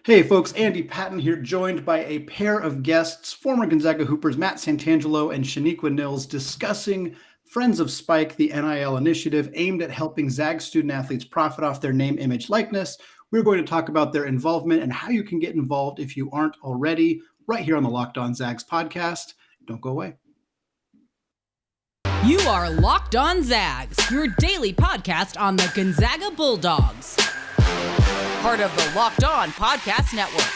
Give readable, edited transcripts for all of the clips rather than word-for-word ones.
Hey folks, Andy Patton here, joined by a pair of guests, former Gonzaga Hoopers Matt Santangelo and Shaniqua Nilles, discussing Friends of Spike, the NIL initiative aimed at helping Zags student athletes profit off their name, image, likeness. We're going to talk about their involvement and how you can get involved if you aren't already, right here on the Locked On Zags podcast. Don't go away. You are Locked On Zags, your daily podcast on the Gonzaga Bulldogs. Part of the Locked On Podcast Network.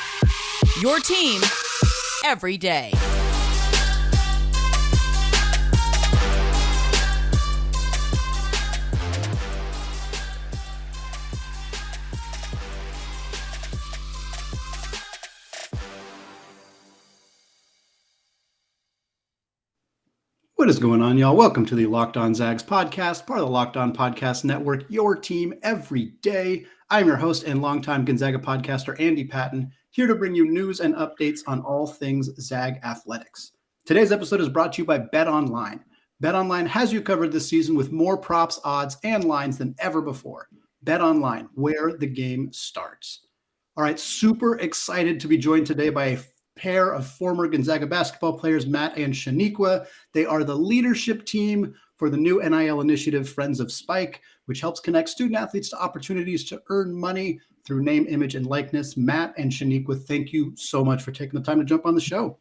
Your team every day. What is going on, y'all? Welcome to the Locked On Zags podcast, part of the Locked On Podcast Network, your team every day. I'm your host and longtime Gonzaga podcaster, Andy Patton, here to bring you news and updates on all things Zag athletics. Today's episode is brought to you by BetOnline. BetOnline has you covered this season with more props, odds, and lines than ever before. BetOnline, where the game starts. All right, super excited to be joined today by a pair of former Gonzaga basketball players, Matt and Shaniqua. They are the leadership team for the new NIL initiative, Friends of Spike, which helps connect student athletes to opportunities to earn money through name, image, and likeness. Matt and Shaniqua, thank you so much for taking the time to jump on the show.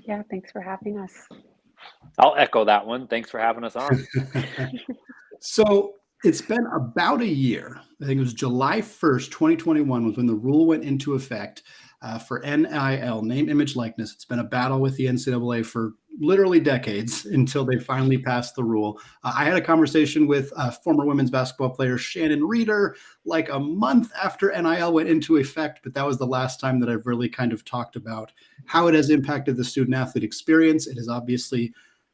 Yeah, thanks for having us. I'll echo that one. Thanks for having us on. So it's been about a year. I think it was July 1st, 2021 was when the rule went into effect for NIL, name, image, likeness. It's been a battle with the NCAA for literally decades until they finally passed the rule. I had a conversation with former women's basketball player Shannon Reeder like a month after NIL went into effect, but that was the last time that I've really kind of talked about how it has impacted the student athlete experience. It is obviously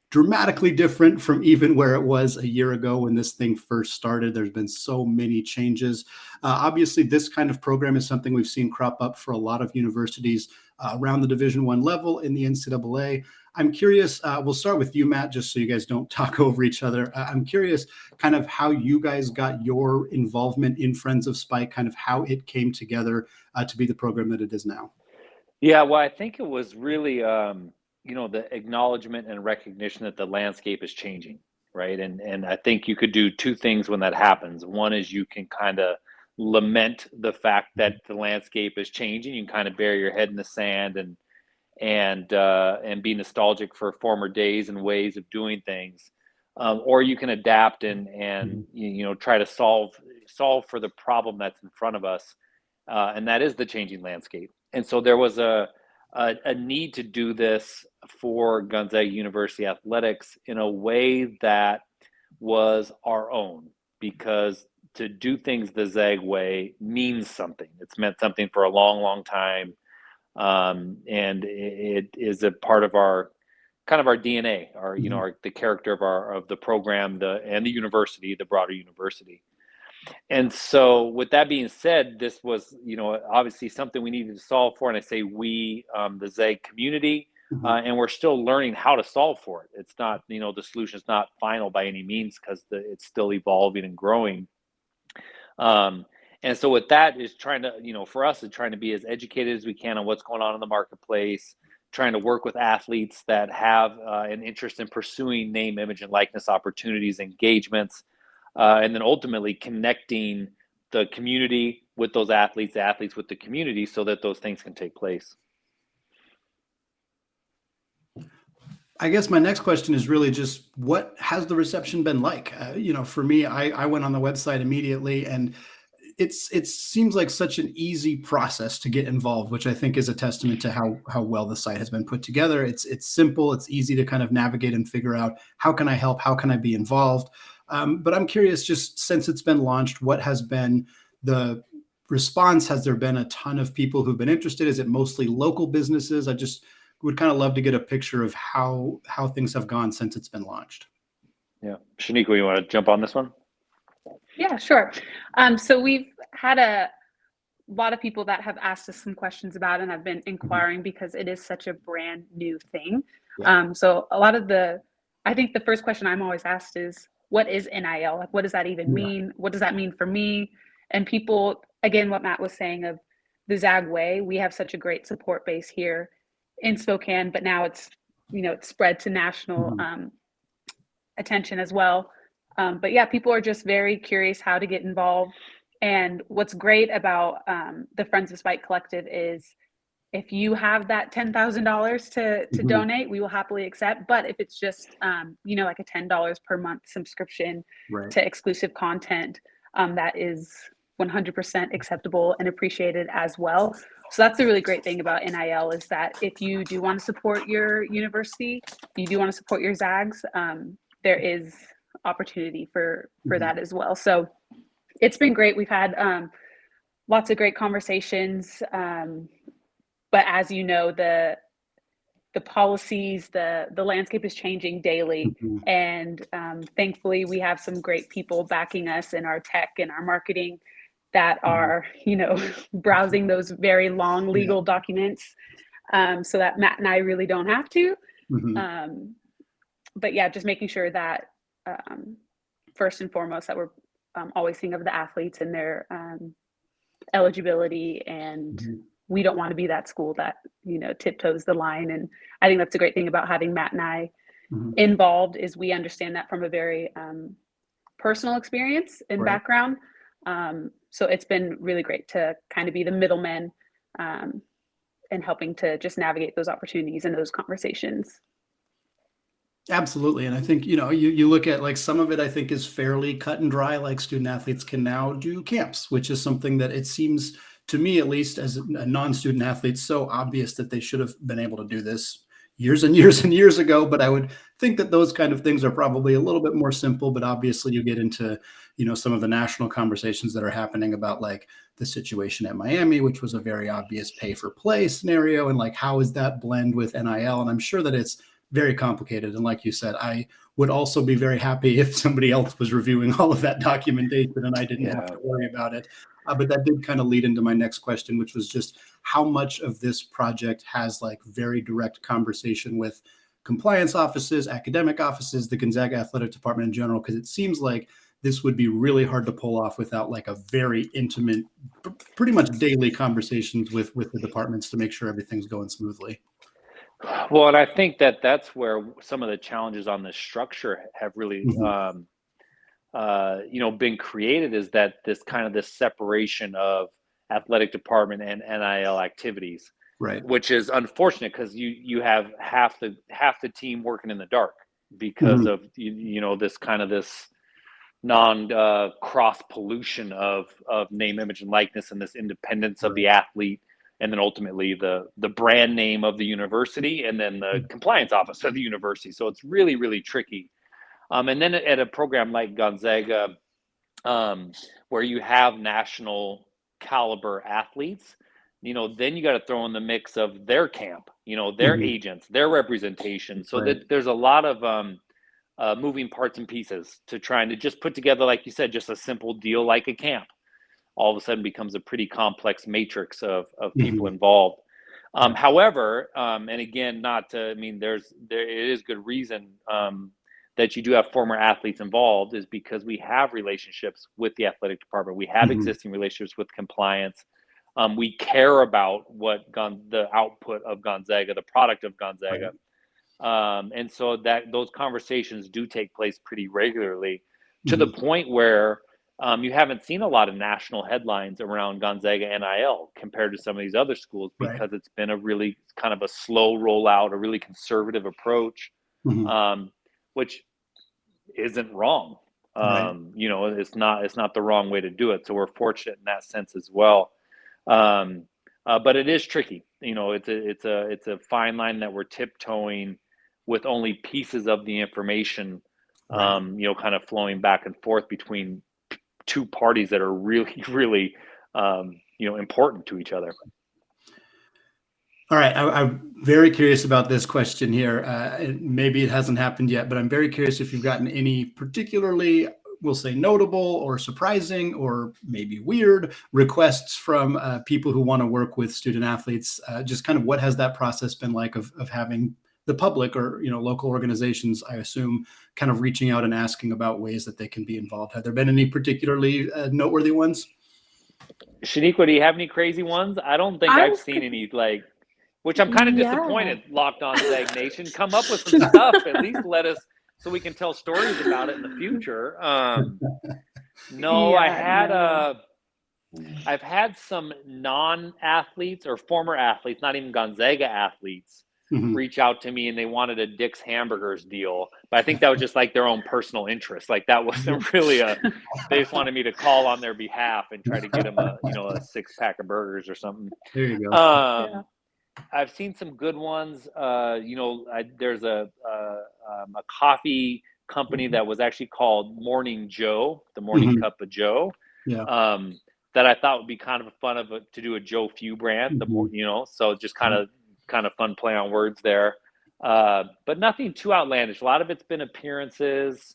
dramatically different from even where it was a year ago when this thing first started. There's been so many changes. Obviously, this kind of program is something we've seen crop up for a lot of universities around the Division I level in the NCAA. I'm curious, we'll start with you, Matt, just so you guys don't talk over each other. I'm curious kind of how you guys got your involvement in Friends of Spike, kind of how it came together to be the program that it is now. Yeah, well, I think it was really, the acknowledgement and recognition that the landscape is changing, right? And I think you could do two things when that happens. One is you can kind of lament the fact that the landscape is changing. You can kind of bury your head in the sand and be nostalgic for former days and ways of doing things, or you can adapt and try to solve for the problem that's in front of us, and that is the changing landscape. And so there was a need to do this for Gonzaga University athletics in a way that was our own, because to do things the Zag way means something. It's meant something for a long, long time. And it is a part of our kind of our DNA, the character of the program, and the university, the broader university. And so with that being said, this was, obviously something we needed to solve for. And I say we, the Zag community, and we're still learning how to solve for it. It's not, the solution is not final by any means, because it's still evolving and growing. And so with that is trying to, for us, is trying to be as educated as we can on what's going on in the marketplace, trying to work with athletes that have an interest in pursuing name, image, and likeness opportunities, engagements, and then ultimately connecting the community with those athletes, the athletes with the community, so that those things can take place. I guess my next question is really just, what has the reception been like? For me, I went on the website immediately, and it seems like such an easy process to get involved, which I think is a testament to how well the site has been put together. It's simple, it's easy to kind of navigate and figure out, how can I help? How can I be involved? But I'm curious, just since it's been launched, what has been the response? Has there been a ton of people who've been interested? Is it mostly local businesses? I just would kind of love to get a picture of how things have gone since it's been launched. Yeah. Shaniqua, you want to jump on this one? Yeah, sure. So we've had a lot of people that have asked us some questions about it, and I've been inquiring because it is such a brand new thing. Yeah. So a lot of I think the first question I'm always asked is, what is NIL? Like, what does that even mean? What does that mean for me? And people, again, what Matt was saying of the Zag way. We have such a great support base here in Spokane, but now it's spread to national attention as well. But yeah, people are just very curious how to get involved. And what's great about the Friends of Spike Collective is if you have that $10,000 to donate, we will happily accept. But if it's just, like a $10 per month subscription to exclusive content, that is 100% acceptable and appreciated as well. So that's the really great thing about NIL is that if you do want to support your university, you do want to support your Zags, there is opportunity for that as well. So it's been great. We've had lots of great conversations. But as you know, the policies, the landscape is changing daily. And thankfully, we have some great people backing us in our tech and our marketing that are, browsing those very long legal documents so that Matt and I really don't have to. But yeah, just making sure that first and foremost, that we're always thinking of the athletes and their eligibility, and we don't want to be that school that tiptoes the line. And I think that's a great thing about having Matt and I involved is we understand that from a very personal experience and background. So it's been really great to kind of be the middleman and helping to just navigate those opportunities and those conversations. Absolutely. And I think, you look at like some of it, I think is fairly cut and dry, like student athletes can now do camps, which is something that it seems to me, at least as a non-student athlete, so obvious that they should have been able to do this years and years and years ago. But I would think that those kind of things are probably a little bit more simple, but obviously you get into, some of the national conversations that are happening about like the situation at Miami, which was a very obvious pay for play scenario. And like, how is that blend with NIL? And I'm sure that it's very complicated. And like you said, I would also be very happy if somebody else was reviewing all of that documentation and I didn't have to worry about it. But that did kind of lead into my next question, which was just how much of this project has like very direct conversation with compliance offices, academic offices, the Gonzaga athletic department in general, because it seems like this would be really hard to pull off without like a very intimate, pretty much daily conversations with the departments to make sure everything's going smoothly. Well, and I think that's where some of the challenges on the structure have really, been created, is that this separation of athletic department and NIL activities, right? Which is unfortunate because you have half the team working in the dark because of this non cross pollution of name, image, and likeness, and this independence of the athlete. And then ultimately the brand name of the university, and then the compliance office of the university. So it's really, really tricky. And then at a program like Gonzaga, where you have national caliber athletes, then you got to throw in the mix of their camp, their agents, their representation. So that there's a lot of moving parts and pieces to trying to just put together, like you said, just a simple deal like a camp. All of a sudden becomes a pretty complex matrix of people involved. However, and again, it is good reason that you do have former athletes involved, is because we have relationships with the athletic department. We have existing relationships with compliance. We care about what the output of Gonzaga, the product of Gonzaga. And so that those conversations do take place pretty regularly, to the point where you haven't seen a lot of national headlines around Gonzaga NIL compared to some of these other schools, because it's been a really kind of a slow rollout, a really conservative approach, which isn't wrong. It's not the wrong way to do it. So we're fortunate in that sense as well. But it is tricky. It's a fine line that we're tiptoeing with only pieces of the information, kind of flowing back and forth between two parties that are really, really, important to each other. All right. I'm very curious about this question here. Maybe it hasn't happened yet, but I'm very curious if you've gotten any particularly, we'll say, notable or surprising or maybe weird requests from people who want to work with student athletes. Just kind of what has that process been like of having the public or, local organizations, I assume, kind of reaching out and asking about ways that they can be involved? Have there been any particularly noteworthy ones? Shaniqua, do you have any crazy ones? I don't think I've seen any, like, which I'm kind of disappointed. Locked On Zag Nation, come up with some stuff. At least let us, so we can tell stories about it in the future. No, I've had some non-athletes or former athletes, not even Gonzaga athletes, reach out to me, and they wanted a Dick's Hamburgers deal. But I think that was just like their own personal interest. Like that wasn't really they just wanted me to call on their behalf and try to get them a 6-pack of burgers or something. There you go. I've seen some good ones. There's a coffee company that was actually called Morning Joe, the Morning Cup of Joe. Yeah. That I thought would be kind of fun to do a Joe Few brand. So just kind of fun play on words there. But nothing too outlandish. A lot of it's been appearances.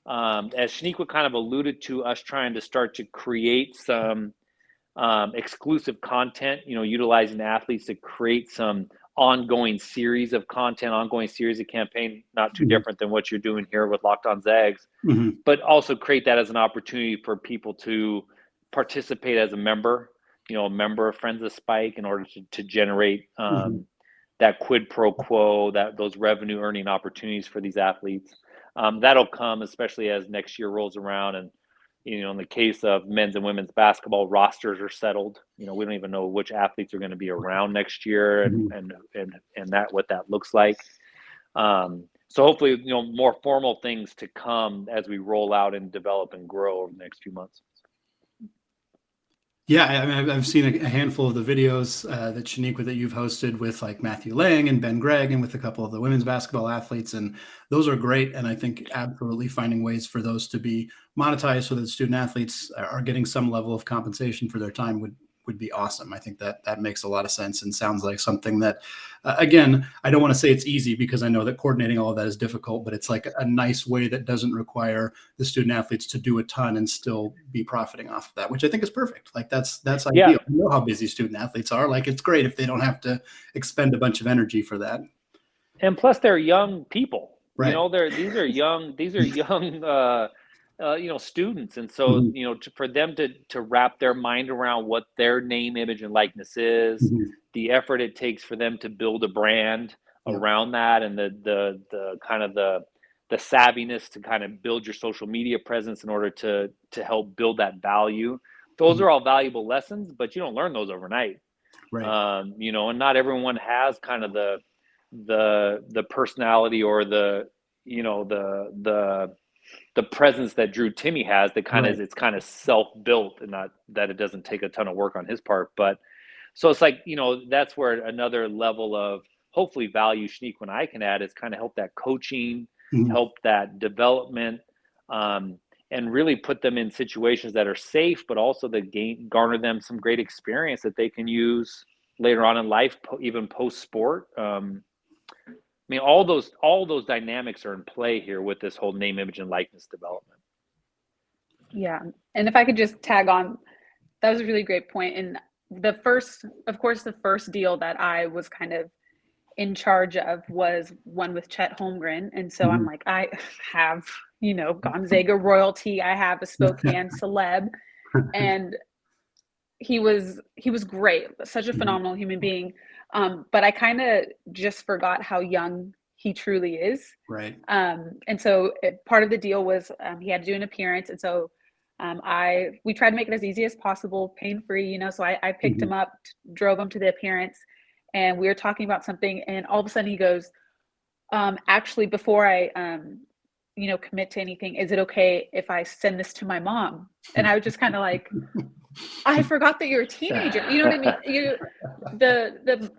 As Shaniqua kind of alluded to, us trying to start to create some exclusive content, utilizing athletes to create some ongoing series of content, ongoing series of campaign, not too different than what you're doing here with Locked On Zags, but also create that as an opportunity for people to participate as a member of Friends of Spike in order to generate that quid pro quo, those revenue earning opportunities for these athletes. That'll come, especially as next year rolls around. And, in the case of men's and women's basketball, rosters are settled. We don't even know which athletes are going to be around next year and that what that looks like. So hopefully, more formal things to come as we roll out and develop and grow over the next few months. Yeah, I mean, I've seen a handful of the videos that Shaniqua that you've hosted with like Matthew Lang and Ben Gregg and with a couple of the women's basketball athletes, and those are great. And I think absolutely finding ways for those to be monetized so that student athletes are getting some level of compensation for their time would be awesome. I think that makes a lot of sense and sounds like something that, again, I don't want to say it's easy because I know that coordinating all of that is difficult, but it's like a nice way that doesn't require the student athletes to do a ton and still be profiting off of that, which I think is perfect. Like that's ideal. Yeah. I know how busy student athletes are. Like it's great if they don't have to expend a bunch of energy for that. And plus they're young people, right? These are young students. And so, for them to wrap their mind around what their name, image, and likeness is, the effort it takes for them to build a brand around that, and the kind of the savviness to kind of build your social media presence in order to help build that value. Those are all valuable lessons, but you don't learn those overnight. Right. And not everyone has kind of the personality or the presence that Drew Timmy has that kind of it's kind of self-built, and not that it doesn't take a ton of work on his part. But so it's like, that's where another level of hopefully value Shaniqua and I can add is kind of help that coaching, help that development, and really put them in situations that are safe, but also that garner them some great experience that they can use later on in life, even post-sport. I mean, all those dynamics are in play here with this whole name, image, and likeness development. Yeah. And if I could just tag on, that was a really great point. And the first deal that I was kind of in charge of was one with Chet Holmgren. And so I'm like, I have, Gonzaga royalty. I have a Spokane celeb. And he was great, such a phenomenal human being. But I kind of just forgot how young he truly is. Right. And so part of the deal was he had to do an appearance. And so we tried to make it as easy as possible, pain-free, so I picked him up, drove him to the appearance, and we were talking about something. And all of a sudden he goes, actually, before I, commit to anything, is it okay if I send this to my mom? And I was just kind of like, I forgot that you're a teenager. You know what I mean? The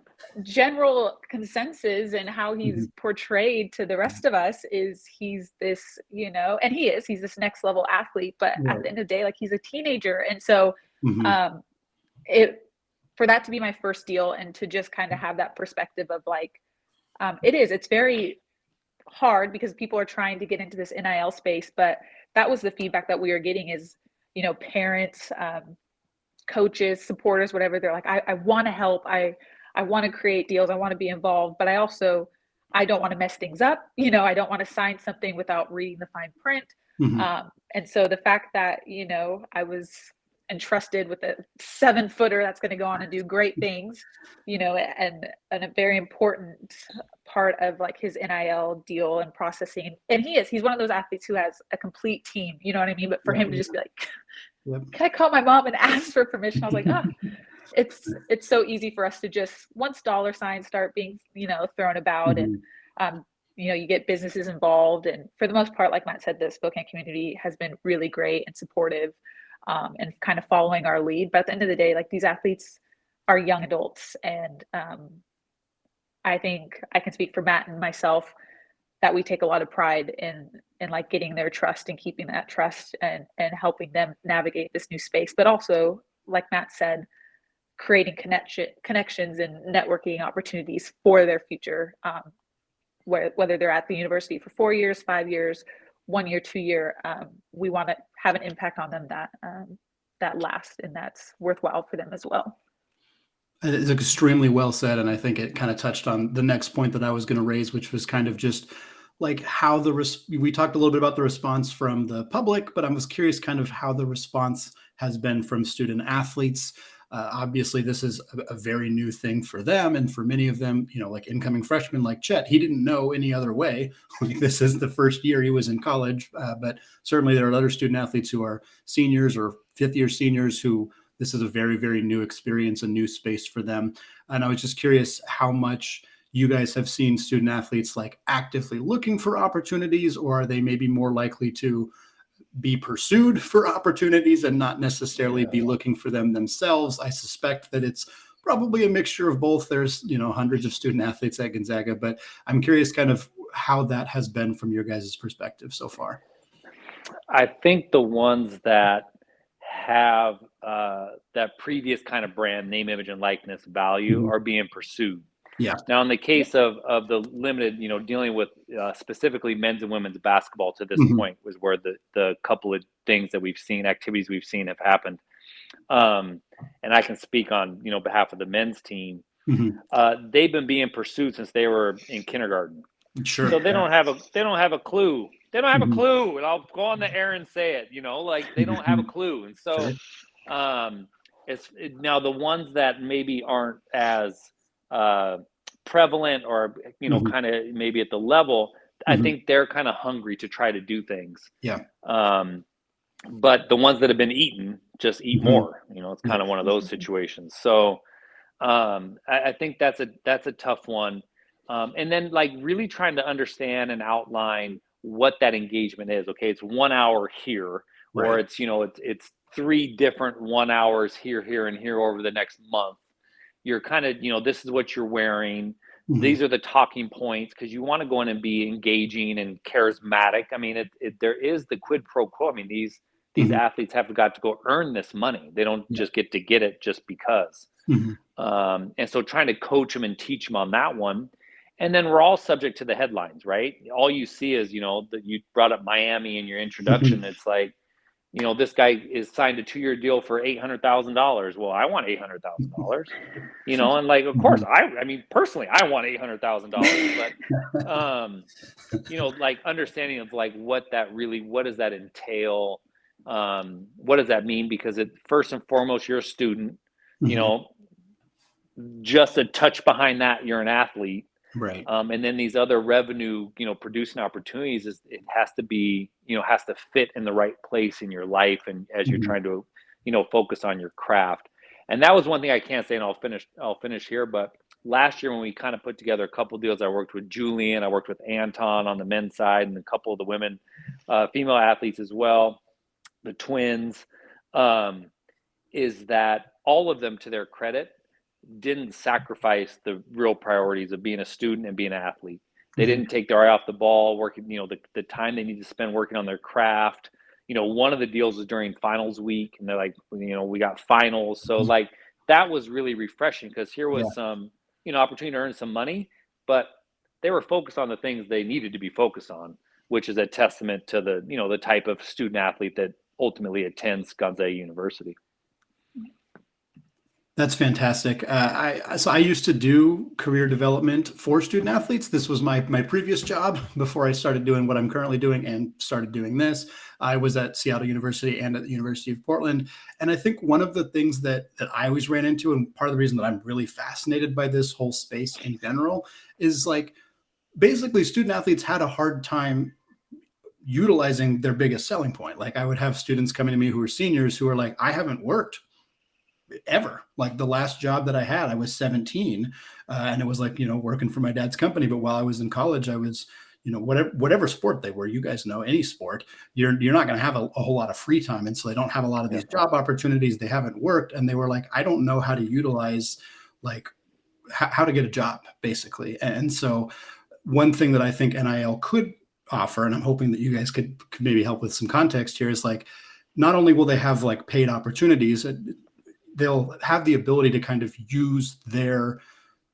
general consensus and how he's portrayed to the rest of us is he's this, and he's this next level athlete, but at the end of the day, like, he's a teenager. And so for that to be my first deal and to just kind of have that perspective of like, it's very hard because people are trying to get into this NIL space, but that was the feedback that we were getting is, parents, coaches, supporters, whatever. They're like, I want to help. I want to create deals. I want to be involved, but I don't want to mess things up. I don't want to sign something without reading the fine print. And so the fact that, I was entrusted with a 7-footer that's going to go on and do great things, and a very important part of like his NIL deal and processing. And he's one of those athletes who has a complete team, you know what I mean? But for him to just be like, can I call my mom and ask for permission? I was like, it's so easy for us to just, once dollar signs start being, thrown about, and you get businesses involved. And for the most part, like Matt said, the Spokane community has been really great and supportive, and kind of following our lead. But at the end of the day, like, these athletes are young adults. And I think I can speak for Matt and myself that we take a lot of pride in like getting their trust and keeping that trust, and helping them navigate this new space. But also, like Matt said, creating connections and networking opportunities for their future, whether they're at the university for 4 years, 5 years, 1 year, 2 year, we want to have an impact on them that lasts, and that's worthwhile for them as well. It's extremely well said, and I think it kind of touched on the next point that I was going to raise, which was kind of just like how we talked a little bit about the response from the public, but I was curious kind of how the response has been from student athletes. Obviously, this is a very new thing for them, and for many of them, like incoming freshmen like Chet, he didn't know any other way. Like, this is the first year he was in college, but certainly there are other student athletes who are seniors or fifth-year seniors who this is a very, very new experience, a new space for them. And I was just curious how much you guys have seen student athletes like actively looking for opportunities, or are they maybe more likely to be pursued for opportunities and not necessarily be looking for them themselves? I suspect that it's probably a mixture of both. There's, hundreds of student athletes at Gonzaga, but I'm curious kind of how that has been from your guys' perspective so far. I think the ones that have that previous kind of brand name, image, and likeness value are being pursued. Yeah. Now, in the case of the limited, dealing with specifically men's and women's basketball to this point was where the couple of things that we've seen, activities we've seen have happened. And I can speak on, behalf of the men's team. They've been being pursued since they were in kindergarten. Sure. So they don't have a clue. They don't have a clue. And I'll go on the air and say it, like they don't have a clue. And so now the ones that maybe aren't as prevalent or kind of maybe at the level, I think they're kind of hungry to try to do things. But the ones that have been eaten just eat more. It's kind of one of those situations. So I think that's a tough one. And then like really trying to understand and outline what that engagement is. Okay, it's 1 hour here, or it's it's 3 different 1 hours here, and here over the next month. You're kind of, this is what you're wearing. These are the talking points, because you want to go in and be engaging and charismatic. I mean, there is the quid pro quo. I mean, these athletes have got to go earn this money. They don't just get it just because. And so trying to coach them and teach them on that one. And then we're all subject to the headlines, right? All you see is, that you brought up Miami in your introduction. It's like, this guy is signed a 2-year deal for $800,000. Well, I want $800,000, and like, of course, I mean, personally, I want $800,000, but, like understanding of like what does that entail? What does that mean? Because first and foremost, you're a student, just a touch behind that, you're an athlete. Right. And then these other revenue, producing opportunities it has to be, has to fit in the right place in your life. And as you're trying to, focus on your craft. And that was one thing I can't say, and I'll finish here. But last year when we kind of put together a couple of deals, I worked with Julian, I worked with Anton on the men's side, and a couple of the women, female athletes as well, the twins, is that all of them, to their credit, didn't sacrifice the real priorities of being a student and being an athlete. They didn't take their eye off the ball, working, the time they need to spend working on their craft. One of the deals was during finals week, and they're like, we got finals. So like, that was really refreshing, because here was some, opportunity to earn some money, but they were focused on the things they needed to be focused on, which is a testament to the, the type of student athlete that ultimately attends Gonzaga University. That's fantastic. So I used to do career development for student athletes. This was my previous job before I started doing what I'm currently doing and started doing this. I was at Seattle University and at the University of Portland. And I think one of the things that I always ran into, and part of the reason that I'm really fascinated by this whole space in general, is like basically student athletes had a hard time utilizing their biggest selling point. Like I would have students coming to me who are seniors who are like, I haven't worked ever. Like the last job that I had, I was 17, and it was like, working for my dad's company. But while I was in college, I was, whatever sport they were, you guys know, any sport, you're not going to have a whole lot of free time. And so they don't have a lot of these job opportunities. They haven't worked. And they were like, I don't know how to utilize, like how to get a job basically. And so one thing that I think NIL could offer, and I'm hoping that you guys could maybe help with some context here, is like, not only will they have like paid opportunities, they'll have the ability to kind of use the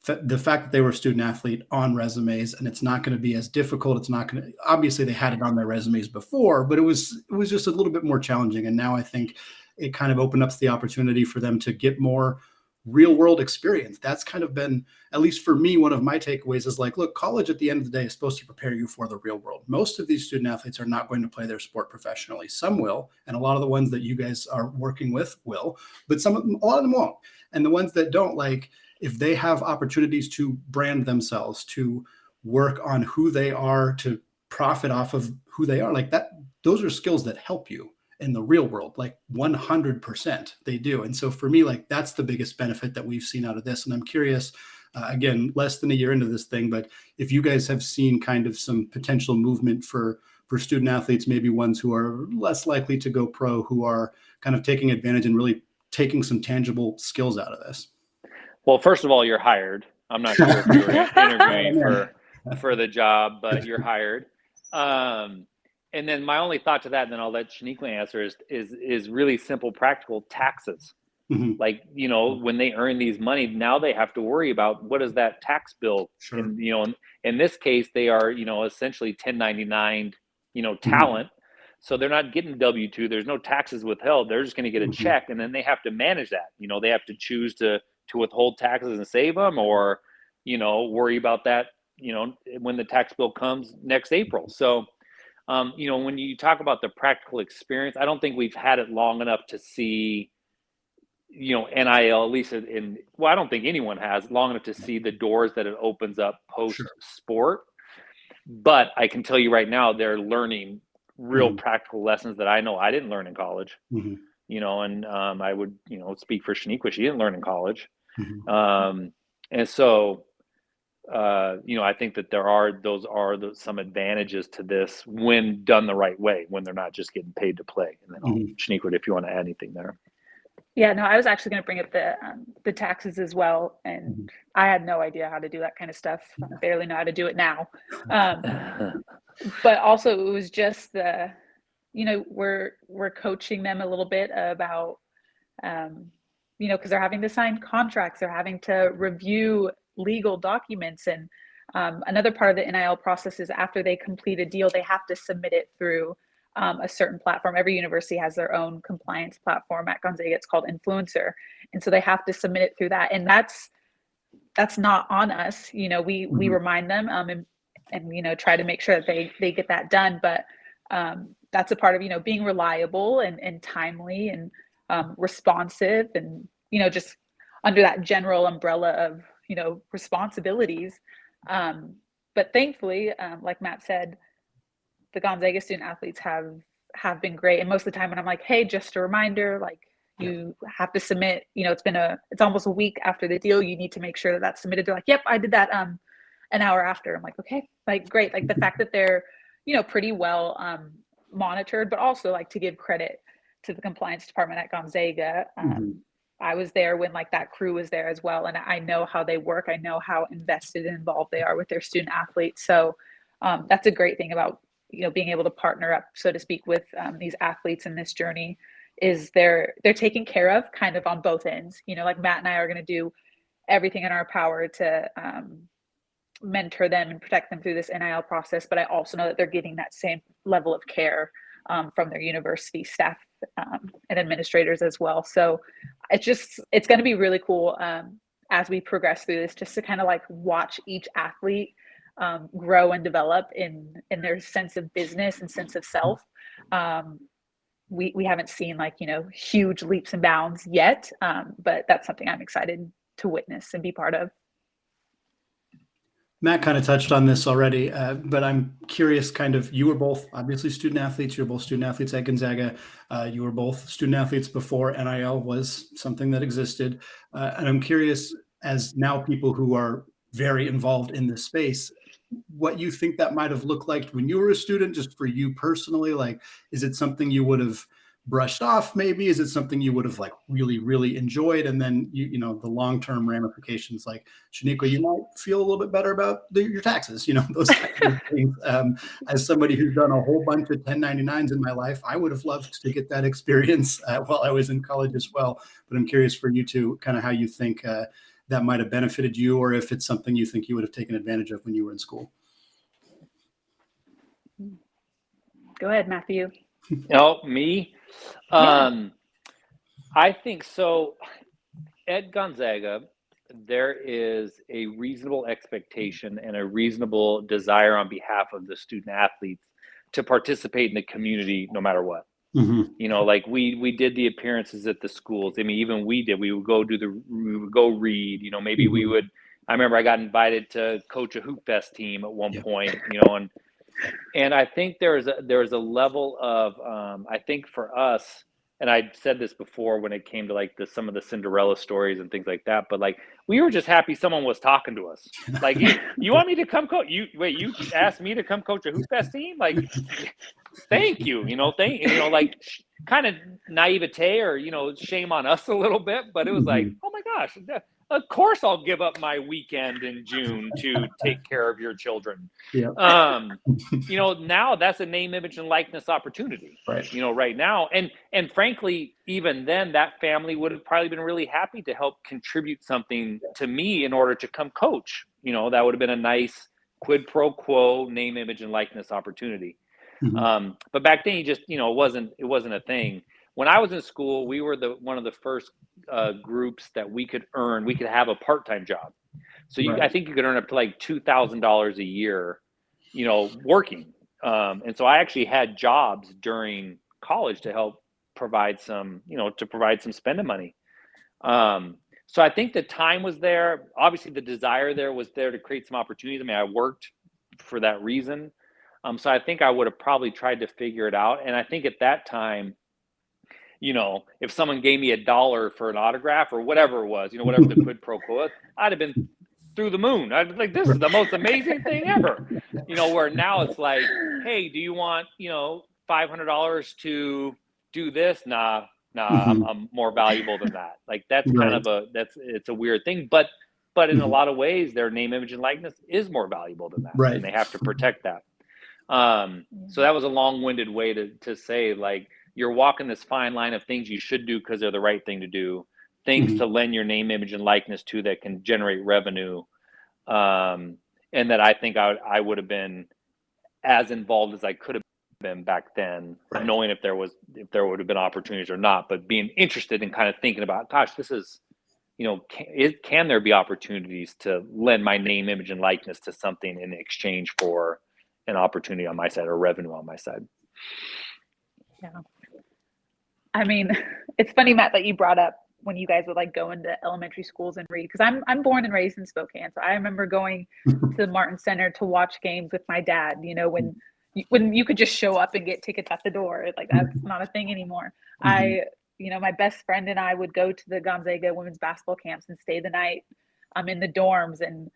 fact that they were a student athlete on resumes, and it's not going to be as difficult. It's not going to, obviously they had it on their resumes before, but it was just a little bit more challenging. And now I think it kind of opened up the opportunity for them to get more real world experience. That's kind of been, at least for me, one of my takeaways is like, look, college at the end of the day is supposed to prepare you for the real world. Most of these student athletes are not going to play their sport professionally. Some will, and a lot of the ones that you guys are working with will, but a lot of them won't. And the ones that don't, like, if they have opportunities to brand themselves, to work on who they are, to profit off of who they are, like that, those are skills that help you in the real world, like 100% they do. And so for me, like that's the biggest benefit that we've seen out of this. And I'm curious, again, less than a year into this thing, but if you guys have seen kind of some potential movement for student athletes, maybe ones who are less likely to go pro, who are kind of taking advantage and really taking some tangible skills out of this. Well, first of all, you're hired. I'm not sure if you're interviewing for the job, but you're hired. And then my only thought to that, and then I'll let Shaniqua answer, is really simple, practical: taxes. Mm-hmm. Like, when they earn these money, now they have to worry about what is that tax bill. Sure. And, in this case, they are, essentially 1099, talent. Mm-hmm. So they're not getting W-2. There's no taxes withheld. They're just going to get a Mm-hmm. check, and then they have to manage that. They have to choose to withhold taxes and save them, or, worry about that, when the tax bill comes next April. So, when you talk about the practical experience, I don't think we've had it long enough to see, NIL, at least I don't think anyone has long enough to see the doors that it opens up post sport. But I can tell you right now, they're learning real Mm-hmm. practical lessons that I know I didn't learn in college. Mm-hmm. And I would, speak for Shaniqua. She didn't learn in college. Mm-hmm. And so, I think that there are some advantages to this when done the right way, when they're not just getting paid to play. And then Shaniqua, if you want to add anything there. Yeah, no, I was actually going to bring up the taxes as well, and I had no idea how to do that kind of stuff. I barely know how to do it now. But also, it was just we're coaching them a little bit about, because they're having to sign contracts, they're having to review legal documents, and another part of the NIL process is after they complete a deal, they have to submit it through a certain platform. Every university has their own compliance platform. At Gonzaga, it's called Influencer, and so they have to submit it through that. And that's not on us. We remind them and try to make sure that they get that done. But that's a part of being reliable and timely and responsive, and just under that general umbrella of responsibilities. But thankfully, like Matt said, the Gonzaga student athletes have been great. And most of the time when I'm like, hey, just a reminder, like you have to submit, it's almost a week after the deal, you need to make sure that that's submitted. They're like, yep, I did that an hour after. I'm like, okay, like great. Like the fact that they're, pretty well monitored, but also like to give credit to the compliance department at Gonzaga. I was there when like that crew was there as well. And I know how they work. I know how invested and involved they are with their student athletes. So that's a great thing about, being able to partner up, so to speak, with these athletes in this journey, is they're taken care of kind of on both ends. Like Matt and I are going to do everything in our power to mentor them and protect them through this NIL process. But I also know that they're getting that same level of care from their university staff and administrators as well. So it's going to be really cool as we progress through this, just to kind of like watch each athlete grow and develop in their sense of business and sense of self. We haven't seen like, huge leaps and bounds yet, but that's something I'm excited to witness and be part of. Matt kind of touched on this already, but I'm curious, you were both obviously student athletes. You're both student athletes at Gonzaga. You were both student athletes before NIL was something that existed. And I'm curious, as now people who are very involved in this space, what you think that might have looked like when you were a student, just for you personally. Like, is it something you would have brushed off? Maybe is it something you would have like really, really enjoyed? And then the long-term ramifications, like Shaniqua, you might feel a little bit better about your taxes, those kinds of things. As somebody who's done a whole bunch of 1099s in my life, I would have loved to get that experience while I was in college as well. But I'm curious for you two, kind of how you think that might have benefited you, or if it's something you think you would have taken advantage of when you were in school. Go ahead, Matthew. Me? I think so. At Gonzaga, there is a reasonable expectation and a reasonable desire on behalf of the student athletes to participate in the community no matter what. Mm-hmm. Like we did the appearances at the schools. I mean, even we would go read, maybe we would. I remember I got invited to coach a Hoop Fest team at one point, and I think there's a level of I think for us, and I said this before when it came to like some of the Cinderella stories and things like that, but like we were just happy someone was talking to us. Like, you want me to come coach? You asked me to come coach a Hoop Fest team? Like, thank you, like kind of naivete or, shame on us a little bit, but it was like, oh my gosh, of course I'll give up my weekend in June to take care of your children. Yeah. Now that's a name, image, and likeness opportunity, right? Right now. And frankly, even then that family would have probably been really happy to help contribute something to me in order to come coach. That would have been a nice quid pro quo name, image, and likeness opportunity. Mm-hmm. But back then, it wasn't a thing. When I was in school, we were one of the first groups that we could have a part-time job. So I think you could earn up to like $2,000 a year, working. And so I actually had jobs during college to help provide some spending money. So I think the time was there. Obviously, the desire there was there to create some opportunities. I mean, I worked for that reason. So I think I would have probably tried to figure it out. And I think at that time, if someone gave me $1 for an autograph or whatever it was, whatever the quid pro quo was, I'd have been through the moon. I'd be like, this is the most amazing thing ever. Where now it's like, hey, do you want, $500 to do this? Nah, I'm more valuable than that. Like that's kind of it's a weird thing, but in a lot of ways, their name, image, and likeness is more valuable than that. Right. And they have to protect that. So that was a long-winded way to say, like, you're walking this fine line of things you should do because they're the right thing to do, things to lend your name, image, and likeness to that can generate revenue. And that I think I would have been as involved as I could have been back then, knowing if there would have been opportunities or not, but being interested in kind of thinking about, gosh, this is, can there be opportunities to lend my name, image, and likeness to something in exchange for an opportunity on my side or revenue on my side? Yeah. I mean, it's funny, Matt, that you brought up when you guys would like go into elementary schools and read, because I'm born and raised in Spokane. So I remember going to the Martin Center to watch games with my dad, when you could just show up and get tickets at the door. Like that's not a thing anymore. My best friend and I would go to the Gonzaga women's basketball camps and stay the night in the dorms and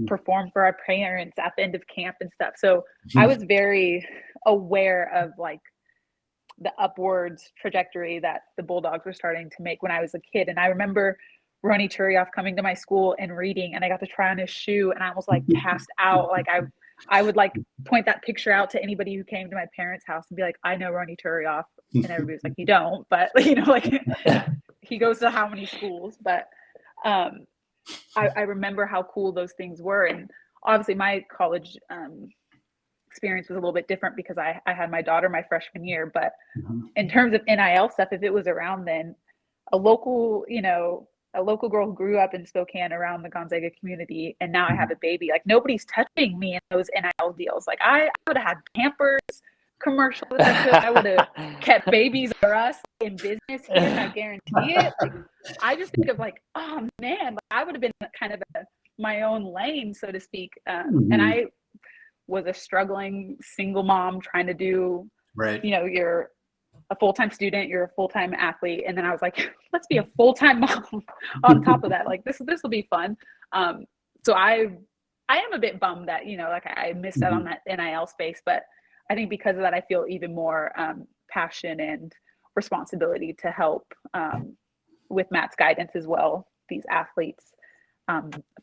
perform for our parents at the end of camp and stuff. So I was very aware of like the upwards trajectory that the Bulldogs were starting to make when I was a kid. And I remember Ronnie Turioff coming to my school and reading, and I got to try on his shoe, and I was like passed out. Like I would like point that picture out to anybody who came to my parents' house and be like, I know Ronnie Turioff. And everybody was like, you don't, but like he goes to how many schools? But I remember how cool those things were. And obviously my college experience was a little bit different because I had my daughter my freshman year. But in terms of NIL stuff, if it was around then, a local, a local girl who grew up in Spokane around the Gonzaga community, and now I have a baby. Like, nobody's touching me in those NIL deals. Like, I would have had Pampers commercials. I would have kept Babies R Us in business here, and I guarantee it. Like, I just think of like, oh man, like, I would have been kind of my own lane, so to speak. And I was a struggling single mom trying to do, you're a full-time student, you're a full-time athlete, and then I was like, let's be a full-time mom on top of that. Like, this will be fun. So I am a bit bummed that, like, I missed out on that NIL space, but I think because of that, I feel even more passion and responsibility to help with Matt's guidance as well, these athletes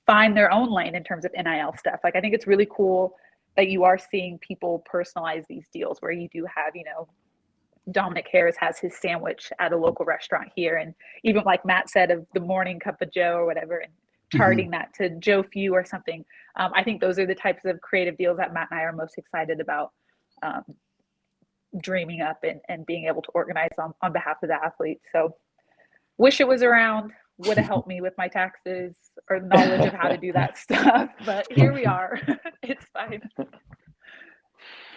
find their own lane in terms of NIL stuff. Like, I think it's really cool that you are seeing people personalize these deals where you do have, Dominic Harris has his sandwich at a local restaurant here. And even like Matt said, of the morning cup of Joe or whatever, and targeting that to Joe Few or something. I think those are the types of creative deals that Matt and I are most excited about dreaming up and being able to organize on behalf of the athletes. So wish it was around, would have helped me with my taxes or knowledge of how to do that stuff. But here we are. It's fine.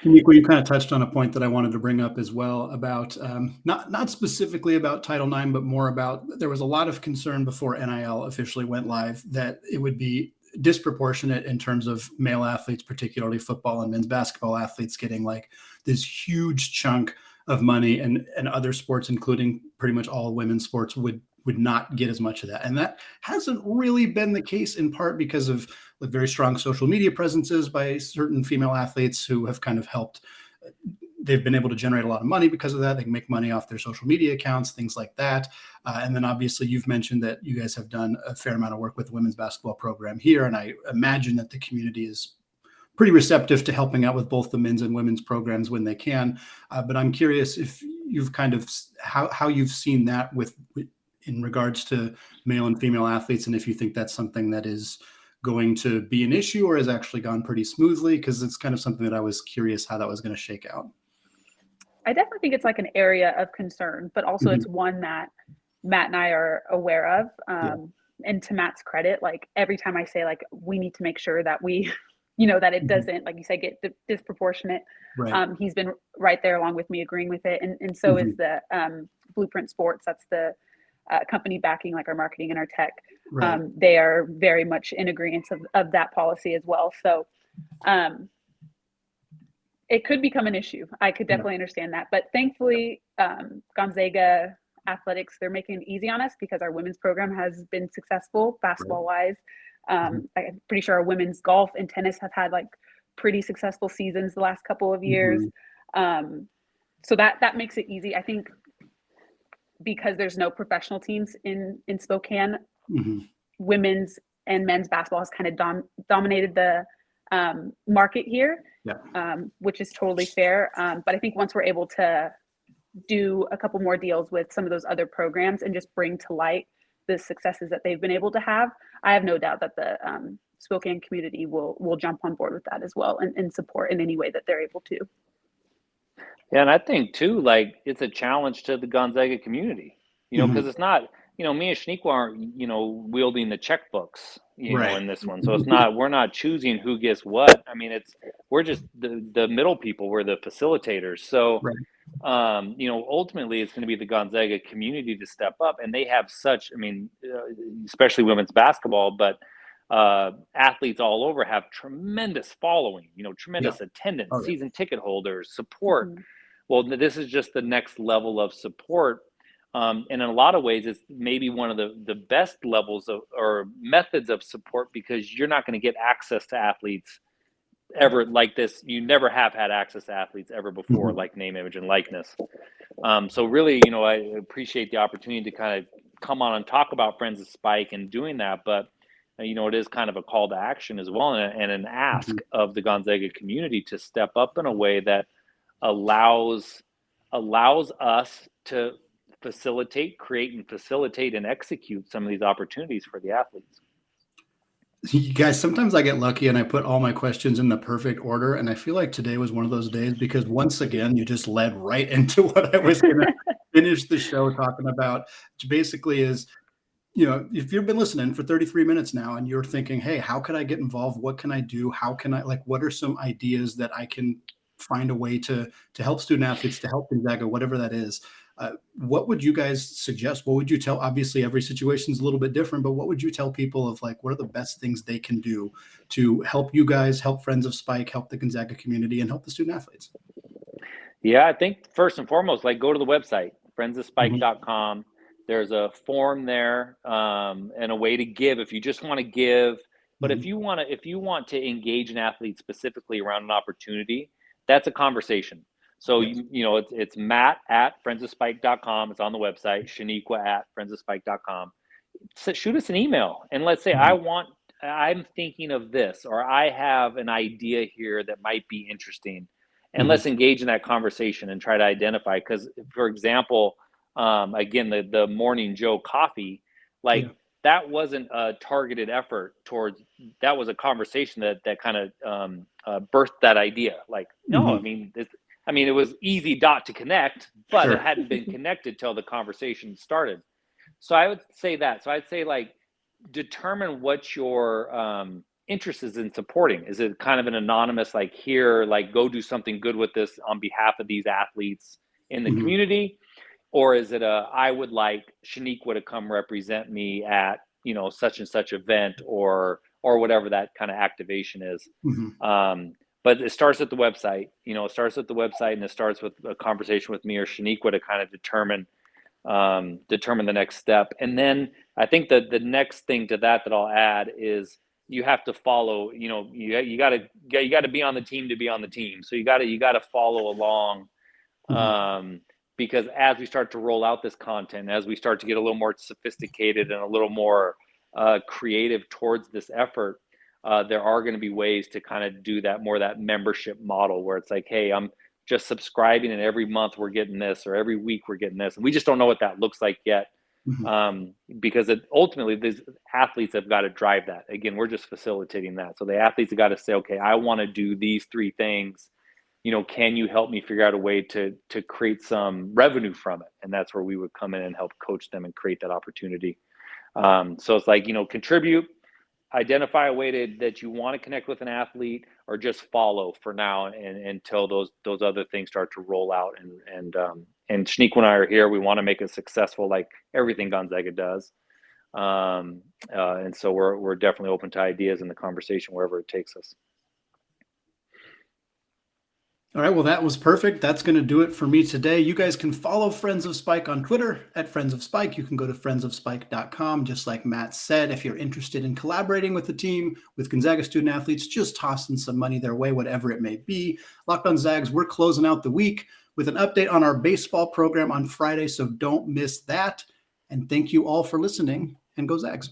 Shaniqua, you kind of touched on a point that I wanted to bring up as well about not specifically about Title IX, but more about, there was a lot of concern before NIL officially went live that it would be disproportionate in terms of male athletes, particularly football and men's basketball athletes, getting like this huge chunk of money, and other sports, including pretty much all women's sports, would not get as much of that. And that hasn't really been the case, in part because of like very strong social media presences by certain female athletes who have kind of helped. They've been able to generate a lot of money because of that. They can make money off their social media accounts, things like that. And then obviously you've mentioned that you guys have done a fair amount of work with the women's basketball program here. And I imagine that the community is pretty receptive to helping out with both the men's and women's programs when they can. But I'm curious if you've kind of how you've seen that in regards to male and female athletes, and if you think that's something that is going to be an issue or has actually gone pretty smoothly, because it's kind of something that I was curious how that was going to shake out. I definitely think it's like an area of concern, but also it's one that Matt and I are aware of. And to Matt's credit, like every time I say like, we need to make sure that we, that it doesn't, like you said, get disproportionate. Right. He's been right there along with me agreeing with it. And so is the Blueprint Sports. That's the company backing like our marketing and our tech. Right. They are very much in agreement of that policy as well. So it could become an issue. I could definitely understand that. But thankfully, Gonzaga athletics, they're making it easy on us because our women's program has been successful basketball wise. I'm pretty sure our women's golf and tennis have had like pretty successful seasons the last couple of years. So that makes it easy. I think because there's no professional teams in Spokane, women's and men's basketball has kind of dominated the market here, which is totally fair. But I think once we're able to do a couple more deals with some of those other programs and just bring to light the successes that they've been able to have, I have no doubt that the Spokane community will jump on board with that as well and support in any way that they're able to. Yeah, and I think too, like it's a challenge to the Gonzaga community, because it's not, me and Shaniqua aren't, wielding the checkbooks, know, in this one. So we're not choosing who gets what. I mean, we're just the middle people. We're the facilitators. So, ultimately it's going to be the Gonzaga community to step up, and they have such, especially women's basketball, but athletes all over have tremendous following, tremendous attendance, season ticket holders, support. Well, this is just the next level of support. And in a lot of ways, it's maybe one of the best levels of or methods of support, because you're not going to get access to athletes ever like this. You never have had access to athletes ever before, like name, image, and likeness. So really, I appreciate the opportunity to kind of come on and talk about Friends of Spike and doing that. But, it is kind of a call to action as well, and an ask of the Gonzaga community to step up in a way that allows us to create and execute some of these opportunities for the athletes. You guys, sometimes I get lucky and I put all my questions in the perfect order, and I feel like today was one of those days, because once again you just led right into what I was going to finish the show talking about, which basically is, if you've been listening for 33 minutes now and you're thinking, hey, how can I get involved? What can I do? How can I, what are some ideas that I can find a way to help student athletes, to help Gonzaga, whatever that is? What would you guys suggest? What would you tell? Obviously, every situation is a little bit different, but what would you tell people of what are the best things they can do to help you guys, help Friends of Spike, help the Gonzaga community, and help the student athletes? Yeah, I think first and foremost, go to the website, friendsofspike.com. There's a form there and a way to give if you just want to give. But if you want to engage an athlete specifically around an opportunity, that's a conversation. So, it's Matt at friendsofspike.com. It's on the website, Shaniqua at friendsofspike.com. So shoot us an email and let's say, I'm thinking of this, or I have an idea here that might be interesting. And let's engage in that conversation and try to identify. Because, for example, again, the Morning Joe coffee, that wasn't a targeted effort towards, that was a conversation that kind of birthed that idea. It was easy to connect, but it hadn't been connected till the conversation started. So I would say that. So I'd say determine what your interest is in supporting. Is it kind of an anonymous, go do something good with this on behalf of these athletes in the community? Or is it I would like Shaniqua to come represent me at, such and such event or whatever that kind of activation is. But it starts at the website, and it starts with a conversation with me or Shaniqua to kind of determine the next step. And then I think that the next thing to that I'll add is you have to follow, you got to be on the team to be on the team. So you got to follow along. Because as we start to roll out this content, as we start to get a little more sophisticated and a little more creative towards this effort, there are going to be ways to kind of do that membership model where it's hey, I'm just subscribing and every month we're getting this, or every week we're getting this. And we just don't know what that looks like yet. Because ultimately these athletes have got to drive that. Again, we're just facilitating that. So the athletes have got to say, okay, I want to do these 3 things. Can you help me figure out a way to create some revenue from it? And that's where we would come in and help coach them and create that opportunity. So it's contribute, identify a way that you want to connect with an athlete, or just follow for now and until those other things start to roll out. And Shaniqua and I are here. We want to make it successful, like everything Gonzaga does. And so we're definitely open to ideas in the conversation wherever it takes us. All right, well, that was perfect. That's going to do it for me today. You guys can follow Friends of Spike on Twitter at Friends of Spike. You can go to friendsofspike.com, just like Matt said. If you're interested in collaborating with the team, with Gonzaga student athletes, just tossing some money their way, whatever it may be. Locked on Zags, we're closing out the week with an update on our baseball program on Friday, so don't miss that. And thank you all for listening, and go Zags.